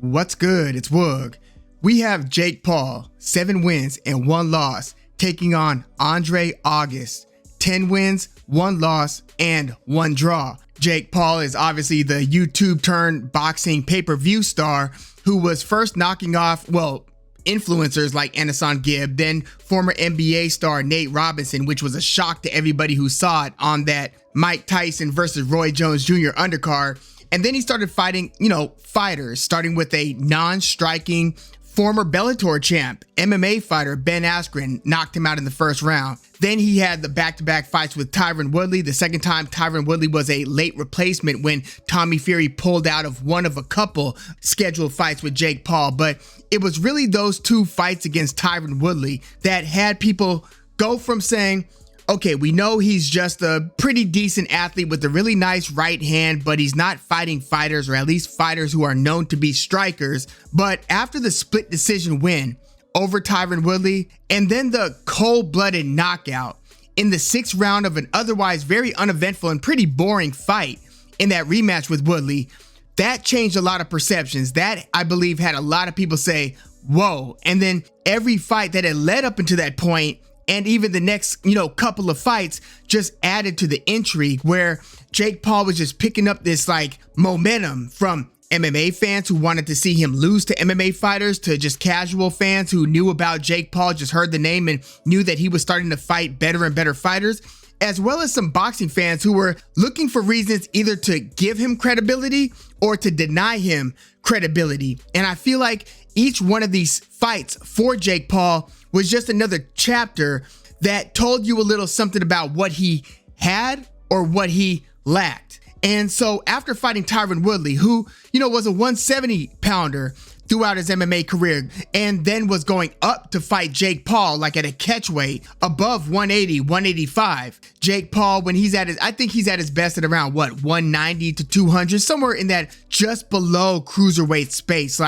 What's good? It's Woog. We have Jake Paul, 7 wins and 1 loss, taking on Andre August, 10 wins, 1 loss, and 1 draw. Jake Paul is obviously the YouTube turned boxing pay-per-view star who was first knocking off, influencers like Anderson Gibb, then former NBA star Nate Robinson, which was a shock to everybody who saw it on that Mike Tyson versus Roy Jones Jr. undercard. And then he started fighting, fighters, starting with a non-striking former Bellator champ, MMA fighter Ben Askren, knocked him out in the first round. Then he had the back-to-back fights with Tyron Woodley. The second time, Tyron Woodley was a late replacement when Tommy Fury pulled out of one of a couple scheduled fights with Jake Paul. But it was really those 2 fights against Tyron Woodley that had people go from saying, okay, we know he's just a pretty decent athlete with a really nice right hand, but he's not fighting fighters, or at least fighters who are known to be strikers. But after the split decision win over Tyron Woodley, and then the cold-blooded knockout in the 6th round of an otherwise very uneventful and pretty boring fight in that rematch with Woodley, that changed a lot of perceptions. That, I believe, had a lot of people say, whoa. And then every fight that had led up into that point, and even the next, couple of fights just added to the intrigue, where Jake Paul was just picking up this momentum from MMA fans who wanted to see him lose to MMA fighters, to just casual fans who knew about Jake Paul, just heard the name and knew that he was starting to fight better and better fighters, as well as some boxing fans who were looking for reasons either to give him credibility or to deny him credibility. And I feel like each one of these fights for Jake Paul was just another chapter that told you a little something about what he had or what he lacked. And so after fighting Tyron Woodley, who, was a 170 pounder throughout his MMA career, and then was going up to fight Jake Paul at a catch weight above 180, 185. Jake Paul, when I think he's at his best at around 190 to 200, somewhere in that just below cruiserweight space.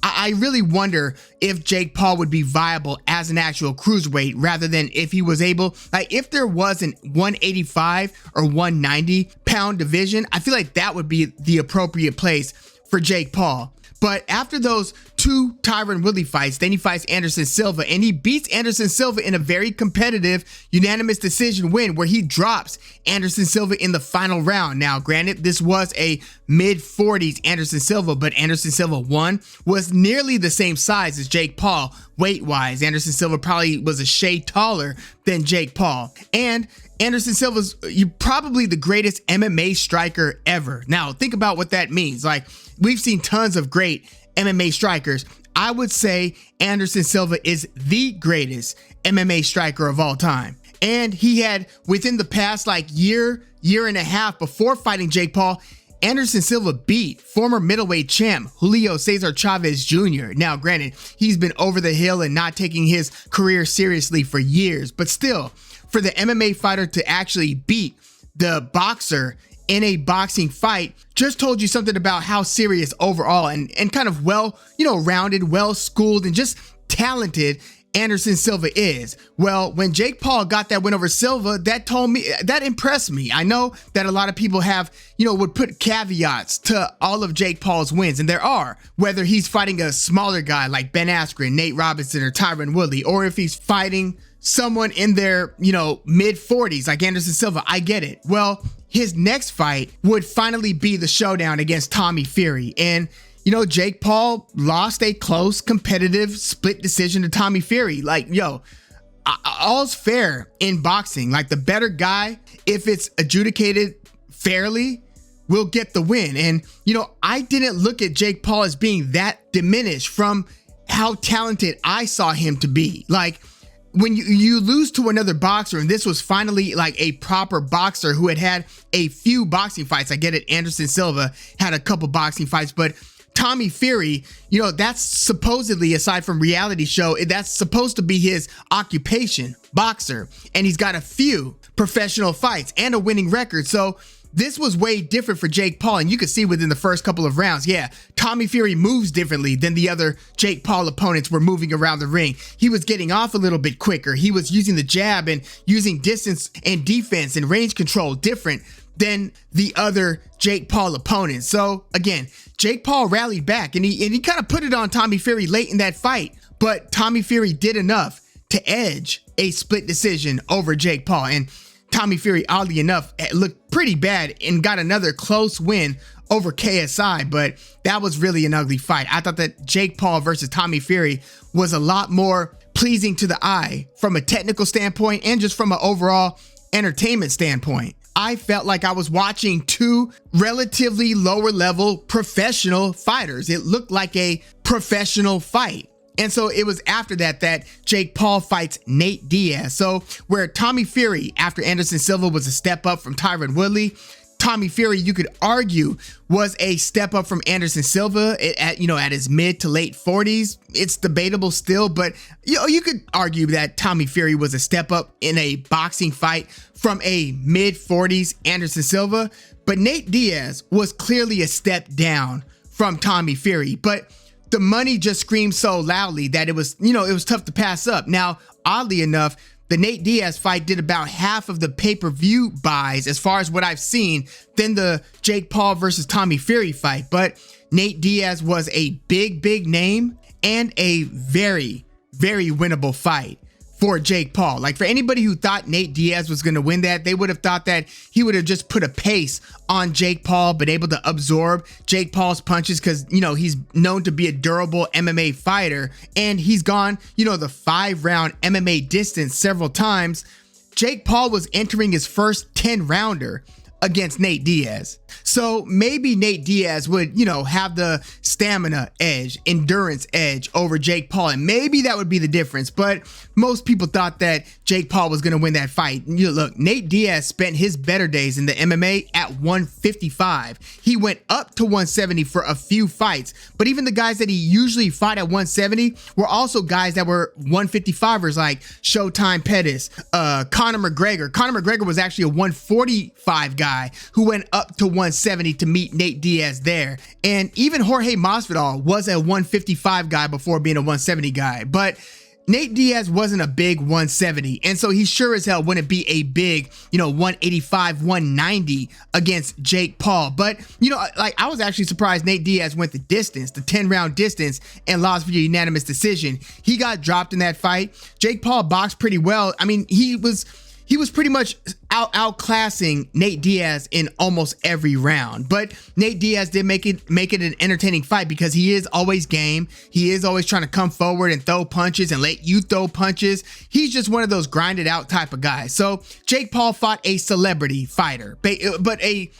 I really wonder if Jake Paul would be viable as an actual cruiserweight, rather than if he was able, if there was an 185 or 190 pound division, I feel like that would be the appropriate place for Jake Paul. But after those 2 Tyron Woodley fights, then he fights Anderson Silva, and he beats Anderson Silva in a very competitive unanimous decision win, where he drops Anderson Silva in the final round. Now, granted, this was a mid-40s Anderson Silva, but Anderson Silva was nearly the same size as Jake Paul weight-wise. Anderson Silva probably was a shade taller than Jake Paul. And Anderson Silva's probably the greatest MMA striker ever. Now, think about what that means. We've seen tons of great MMA strikers. I would say Anderson Silva is the greatest MMA striker of all time. And he had, within the past year and a half before fighting Jake Paul, Anderson Silva beat former middleweight champ Julio Cesar Chavez Jr. Now, granted, he's been over the hill and not taking his career seriously for years, but still, for the MMA fighter to actually beat the boxer in a boxing fight just told you something about how serious overall and kind of rounded, well-schooled, and just talented Anderson Silva is. Well, when Jake Paul got that win over Silva, that impressed me. I know that a lot of people would put caveats to all of Jake Paul's wins, and there are, whether he's fighting a smaller guy like Ben Askren, Nate Robinson, or Tyron Woodley, or if he's fighting someone in their, mid-40s like Anderson Silva. I get it. Well, his next fight would finally be the showdown against Tommy Fury. And, Jake Paul lost a close, competitive split decision to Tommy Fury. All's fair in boxing. The better guy, if it's adjudicated fairly, will get the win. And, I didn't look at Jake Paul as being that diminished from how talented I saw him to be. When you lose to another boxer, and this was finally a proper boxer who had a few boxing fights. I get it, Anderson Silva had a couple boxing fights, but Tommy Fury, that's supposedly, aside from reality show, that's supposed to be his occupation, boxer. And he's got a few professional fights and a winning record. So this was way different for Jake Paul, and you could see within the first couple of rounds, Tommy Fury moves differently than the other Jake Paul opponents were moving around the ring. He was getting off a little bit quicker. He was using the jab and using distance and defense and range control different than the other Jake Paul opponents. So again, Jake Paul rallied back and he kind of put it on Tommy Fury late in that fight, but Tommy Fury did enough to edge a split decision over Jake Paul. And Tommy Fury, oddly enough, looked pretty bad and got another close win over KSI, but that was really an ugly fight. I thought that Jake Paul versus Tommy Fury was a lot more pleasing to the eye from a technical standpoint and just from an overall entertainment standpoint. I felt like I was watching two relatively lower level professional fighters. It looked like a professional fight. And so it was after that Jake Paul fights Nate Diaz. So where Tommy Fury, after Anderson Silva, was a step up from Tyron Woodley, Tommy Fury, you could argue, was a step up from Anderson Silva at his mid to late 40s. It's debatable still, but you could argue that Tommy Fury was a step up in a boxing fight from a mid 40s Anderson Silva. But Nate Diaz was clearly a step down from Tommy Fury. But the money just screamed so loudly that it was tough to pass up. Now, oddly enough, the Nate Diaz fight did about half of the pay-per-view buys, as far as what I've seen, than the Jake Paul versus Tommy Fury fight. But Nate Diaz was a big name and a very, very winnable fight for Jake Paul. Like, for anybody who thought Nate Diaz was going to win that, they would have thought that he would have just put a pace on Jake Paul, but able to absorb Jake Paul's punches because, he's known to be a durable MMA fighter, and he's gone, the 5-round MMA distance several times. Jake Paul was entering his first 10-rounder against Nate Diaz. So maybe Nate Diaz would, have the stamina edge, endurance edge over Jake Paul, and maybe that would be the difference. But most people thought that Jake Paul was going to win that fight. Look, Nate Diaz spent his better days in the MMA at 155. He went up to 170 for a few fights, but even the guys that he usually fought at 170 were also guys that were 155ers, like Showtime Pettis, Conor McGregor. Conor McGregor was actually a 145 guy who went up to 170 to meet Nate Diaz there. And even Jorge Masvidal was a 155 guy before being a 170 guy. But Nate Diaz wasn't a big 170, and so he sure as hell wouldn't be a big, 185, 190 against Jake Paul. But, I was actually surprised Nate Diaz went the distance, the 10-round distance, and lost via unanimous decision. He got dropped in that fight. Jake Paul boxed pretty well. I mean, he was pretty much outclassing Nate Diaz in almost every round. But Nate Diaz did make it an entertaining fight because he is always game. He is always trying to come forward and throw punches and let you throw punches. He's just one of those grinded out type of guys. So Jake Paul fought a celebrity fighter, but a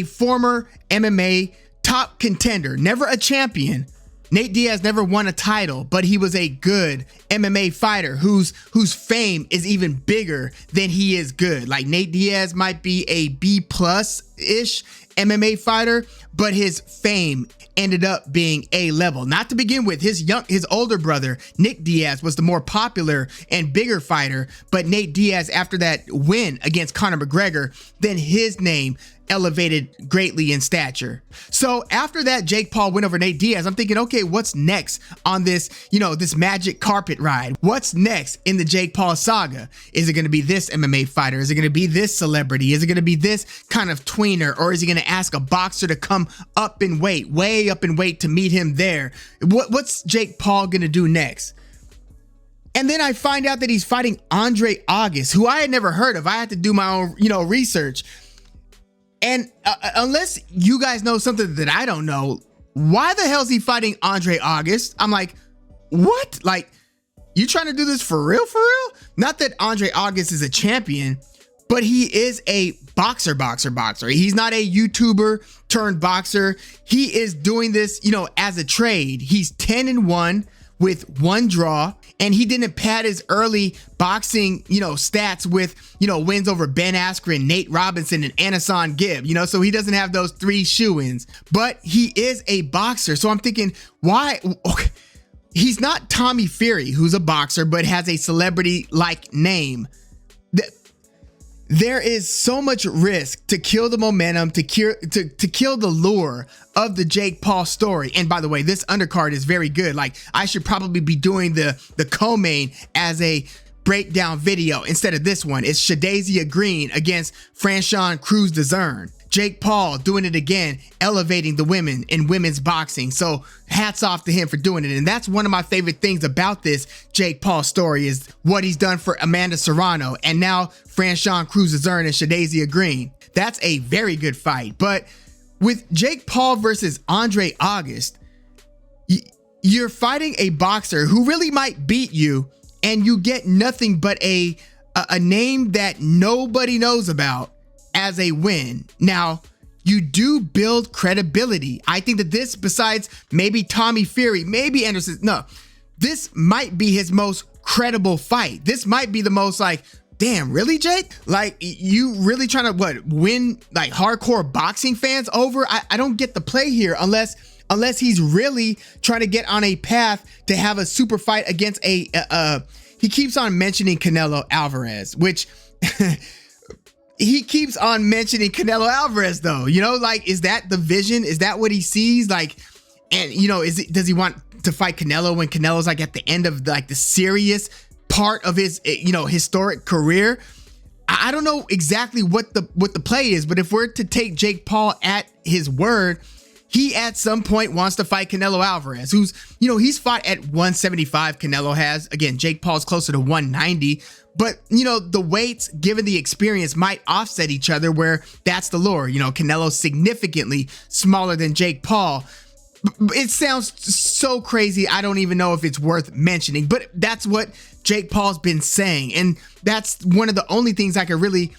former MMA top contender, never a champion. Nate Diaz never won a title, but he was a good MMA fighter whose fame is even bigger than he is good. Like, Nate Diaz might be a B+-ish MMA fighter, but his fame ended up being A level. Not to begin with, his older brother, Nick Diaz, was the more popular and bigger fighter, but Nate Diaz, after that win against Conor McGregor, then his name elevated greatly in stature. So after that Jake Paul win over Nate Diaz, I'm thinking, okay, what's next on this, this magic carpet ride? What's next in the Jake Paul saga? Is it going to be this MMA fighter? Is it going to be this celebrity? Is it going to be this kind of tweener? Or is he going to ask a boxer to come up in weight, way up in weight, to meet him there? What's Jake Paul going to do next? And then I find out that he's fighting Andre August, who I had never heard of. I had to do my own, research. And unless you guys know something that I don't know, why the hell is he fighting Andre August? I'm like, what? Like, you trying to do this for real? For real? Not that Andre August is a champion, but he is a boxer. He's not a YouTuber turned boxer. He is doing this, as a trade. He's 10-1 with 1 draw, and he didn't pad his early boxing, stats with, wins over Ben Askren, Nate Robinson, and Anason Gibb, so he doesn't have those 3 shoo-ins, but he is a boxer. So I'm thinking, why? Okay, he's not Tommy Fury, who's a boxer, but has a celebrity-like name. There is so much risk to kill the momentum, to kill the lure of the Jake Paul story. And by the way, this undercard is very good. Like, I should probably be doing the co-main as a breakdown video instead of this one. It's Shadazia Green against Franchon Cruz-Dezurn. Jake Paul doing it again, elevating the women in women's boxing. So hats off to him for doing it. And that's one of my favorite things about this Jake Paul story is what he's done for Amanda Serrano and now Franchon Cruz-Dezurn and Shadazia Green. That's a very good fight. But with Jake Paul versus Andre August, you're fighting a boxer who really might beat you, and you get nothing but a name that nobody knows about as a win. Now, you do build credibility. I think that this, besides maybe Tommy Fury, maybe Anderson, no, this might be his most credible fight. This might be the most like, damn, really, Jake? Like, you really trying to win like hardcore boxing fans over? I don't get the play here unless he's really trying to get on a path to have a super fight against he keeps on mentioning Canelo Alvarez, which he keeps on mentioning Canelo Alvarez though, like, is that the vision? Is that what he sees? Like, and does he want to fight Canelo when Canelo's like at the end of like the serious part of his, historic career? I don't know exactly what the play is, but if we're to take Jake Paul at his word, he at some point wants to fight Canelo Alvarez, who's, he's fought at 175. Canelo has. Again, Jake Paul's closer to 190. But, the weights, given the experience, might offset each other where that's the lure. Canelo's significantly smaller than Jake Paul. It sounds so crazy. I don't even know if it's worth mentioning, but that's what Jake Paul's been saying. And that's one of the only things I could really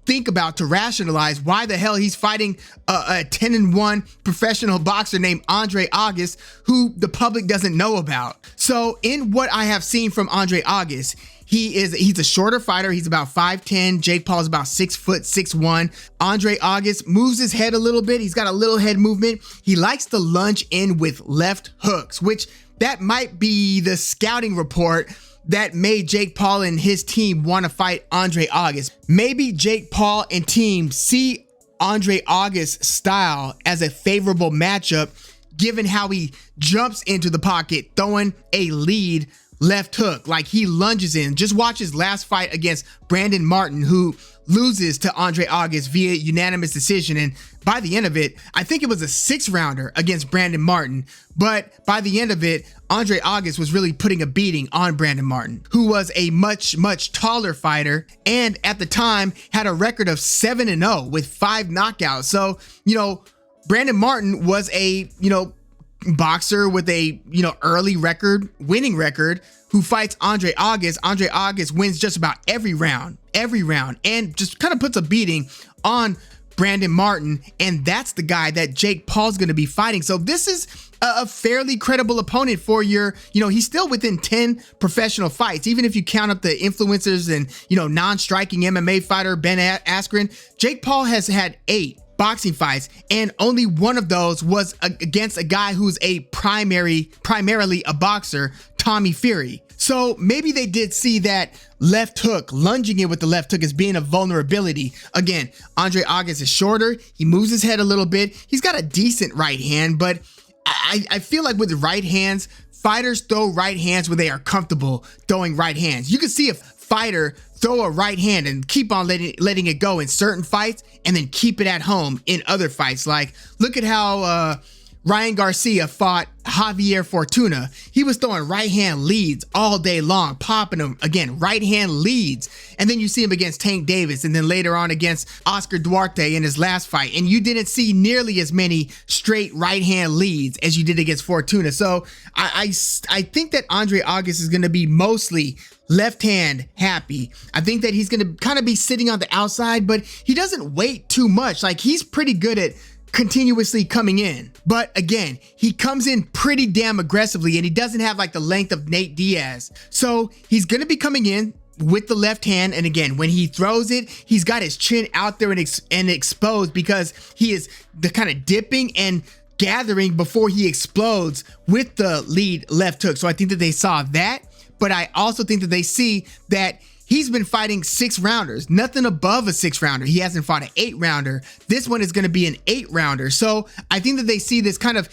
think about to rationalize why the hell he's fighting a 10-1 professional boxer named Andre August, who the public doesn't know about. So in what I have seen from Andre August, he's a shorter fighter. He's about 5'10". Jake Paul's about 6 foot 6'1". Andre August moves his head a little bit. He's got a little head movement. He likes to lunge in with left hooks, which that might be the scouting report that made Jake Paul and his team want to fight Andre August. Maybe Jake Paul and team see Andre August's style as a favorable matchup, given how he jumps into the pocket, throwing a lead left hook, like he lunges in. Just watch his last fight against Brandon Martin, who loses to Andre August via unanimous decision. And by the end of it, I think it was a 6-rounder against Brandon Martin. But by the end of it, Andre August was really putting a beating on Brandon Martin, who was a much, much taller fighter. And at the time had a record of 7-0 with 5 knockouts. So, Brandon Martin was a, boxer with a, early winning record, who fights Andre August. Andre August wins just about every round, and just kind of puts a beating on Brandon Martin. And that's the guy that Jake Paul's going to be fighting. So this is a fairly credible opponent for your, he's still within 10 professional fights. Even if you count up the influencers and, non-striking MMA fighter Ben Askren, Jake Paul has had 8 boxing fights, and only one of those was against a guy who's primarily a boxer, Tommy Fury. So maybe they did see that left hook, lunging in with the left hook, as being a vulnerability. Again, Andre August is shorter. He moves his head a little bit. He's got a decent right hand, but I feel like with right hands, fighters throw right hands when they are comfortable throwing right hands. You can see a fighter throw a right hand and keep on letting it go in certain fights, and then keep it at home in other fights. Like, look at how Ryan Garcia fought Javier Fortuna. He was throwing right hand leads all day long, popping them, again, right hand leads. And then you see him against Tank Davis, and then later on against Oscar Duarte in his last fight. And you didn't see nearly as many straight right hand leads as you did against Fortuna. So I think that Andre August is going to be mostly left hand happy. I think that he's going to kind of be sitting on the outside, but he doesn't wait too much. Like, he's pretty good at continuously coming in. But again, he comes in pretty damn aggressively, and he doesn't have like the length of Nate Diaz. So he's going to be coming in with the left hand. And again, when he throws it, he's got his chin out there and exposed, because he is the kind of dipping and gathering before he explodes with the lead left hook. So I think that they saw that, but I also think that they see that he's been fighting 6-rounders, nothing above a 6-rounder. He hasn't fought an 8-rounder. This one is going to be an 8-rounder. So I think that they see this kind of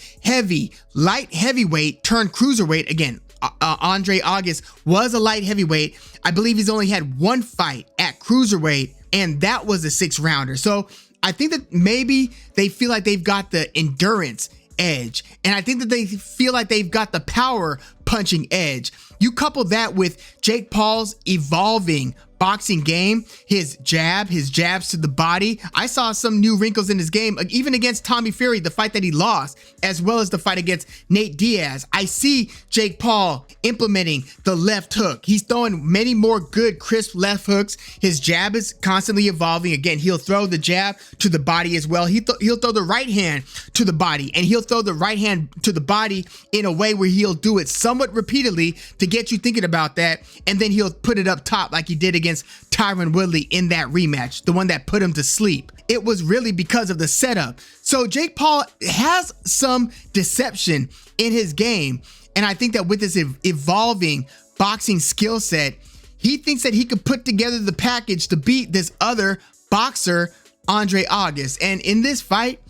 light heavyweight turned cruiserweight. Again, Andre August was a light heavyweight. I believe he's only had one fight at cruiserweight, and that was a 6-rounder. So I think that maybe they feel like they've got the endurance edge, and I think that they feel like they've got the power punching edge. You couple that with Jake Paul's evolving boxing game, his jabs to the body. I saw some new wrinkles in his game, even against Tommy Fury, the fight that he lost, as well as the fight against Nate Diaz. I see Jake Paul implementing the left hook. He's throwing many more good, crisp left hooks. His jab is constantly evolving. Again, he'll throw the jab to the body as well. He'll throw the right hand to the body, and he'll throw the right hand to the body in a way where he'll do it somewhat repeatedly to get you thinking about that, and then he'll put it up top like he did against Tyron Woodley in that rematch, the one that put him to sleep. It was really because of the setup. So Jake Paul has some deception in his game, and I think that with his evolving boxing skill set, he thinks that he could put together the package to beat this other boxer, Andre August. And in this fight,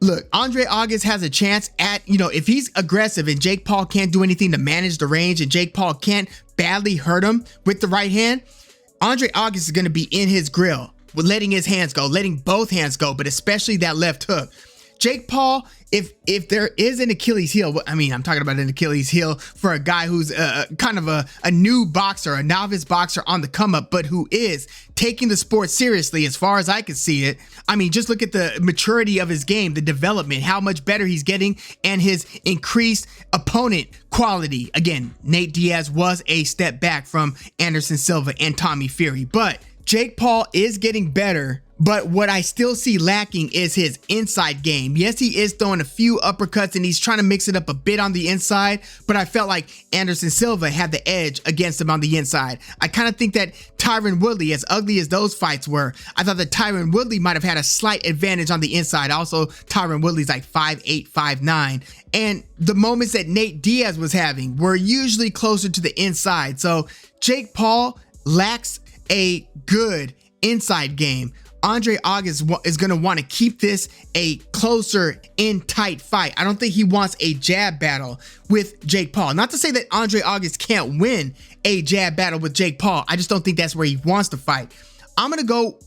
look, Andre August has a chance at, if he's aggressive and Jake Paul can't do anything to manage the range, and Jake Paul can't badly hurt him with the right hand, Andre August is going to be in his grill with letting his hands go, letting both hands go, but especially that left hook. Jake Paul, if there is an Achilles heel, I mean, I'm talking about an Achilles heel for a guy who's kind of a new boxer, a novice boxer on the come up, but who is taking the sport seriously as far as I can see it. I mean, just look at the maturity of his game, the development, how much better he's getting, and his increased opponent quality. Again, Nate Diaz was a step back from Anderson Silva and Tommy Fury, but Jake Paul is getting better. But what I still see lacking is his inside game. Yes, he is throwing a few uppercuts and he's trying to mix it up a bit on the inside, but I felt like Anderson Silva had the edge against him on the inside. I kind of think that Tyron Woodley, as ugly as those fights were, I thought that Tyron Woodley might have had a slight advantage on the inside. Also, Tyron Woodley's like 5'8", 5'9". And the moments that Nate Diaz was having were usually closer to the inside. So Jake Paul lacks a good inside game. Andre August is going to want to keep this a closer, in tight fight. I don't think he wants a jab battle with Jake Paul. Not to say that Andre August can't win a jab battle with Jake Paul. I just don't think that's where he wants to fight. I'm going to go,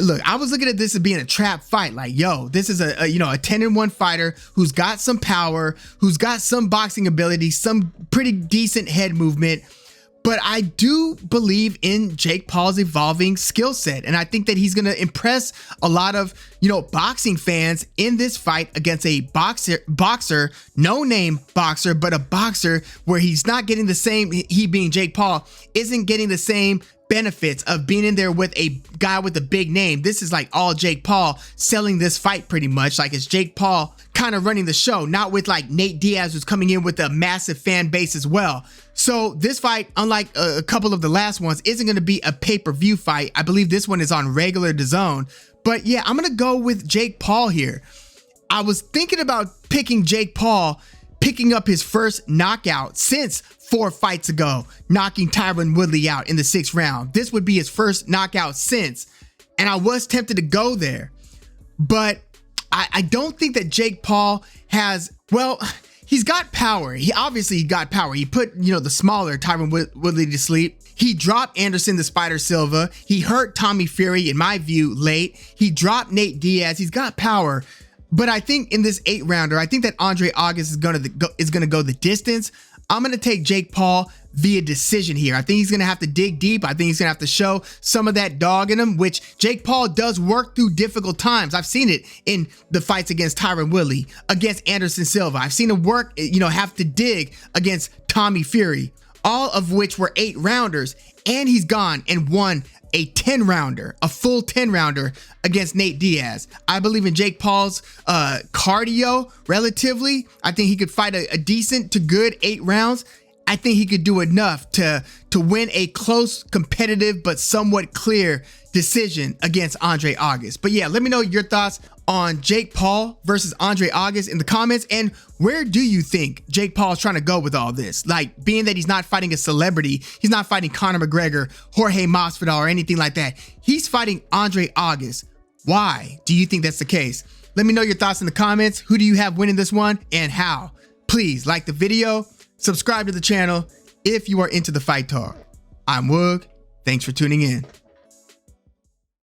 look, I was looking at this as being a trap fight. Like, yo, this is a 10-1 fighter who's got some power, who's got some boxing ability, some pretty decent head movement. But I do believe in Jake Paul's evolving skill set, and I think that he's going to impress a lot of, boxing fans in this fight against a boxer, no-name boxer, but a boxer where he's not getting the same, he being Jake Paul, isn't getting the same benefits of being in there with a guy with a big name. This is like all Jake Paul selling this fight pretty much. Like, it's Jake Paul kind of running the show, not with like Nate Diaz, who's coming in with a massive fan base as well. So this fight, unlike a couple of the last ones, isn't going to be a pay-per-view fight. I believe this one is on regular DAZN. But yeah, I'm going to go with Jake Paul here. I was thinking about picking Jake Paul, picking up his first knockout since 4 fights ago, knocking Tyron Woodley out in the 6th round. This would be his first knockout since, and I was tempted to go there. But I don't think that Jake Paul has, well, he's got power. He obviously got power. He put, the smaller Tyron Woodley to sleep. He dropped Anderson the Spider Silva. He hurt Tommy Fury, in my view, late. He dropped Nate Diaz. He's got power. But I think in this 8-rounder, I think that Andre August is gonna go the distance. I'm gonna take Jake Paul via decision here. I think he's gonna have to dig deep. I think he's gonna have to show some of that dog in him, which Jake Paul does work through difficult times. I've seen it in the fights against Tyron Woodley, against Anderson Silva. I've seen him work, have to dig against Tommy Fury, all of which were 8-rounders, and he's gone and won a 10-rounder, a full 10-rounder against Nate Diaz. I believe in Jake Paul's cardio relatively. I think he could fight a decent to good 8 rounds. I think he could do enough to win a close, competitive, but somewhat clear decision against Andre August. But yeah, let me know your thoughts on Jake Paul versus Andre August in the comments, and where do you think Jake Paul is trying to go with all this? Like, being that he's not fighting a celebrity, he's not fighting Conor McGregor, Jorge Masvidal, or anything like that. He's fighting Andre August. Why do you think that's the case? Let me know your thoughts in the comments. Who do you have winning this one and how? Please like the video, Subscribe to the channel if you are into the fight talk. I'm Woog. Thanks for tuning in.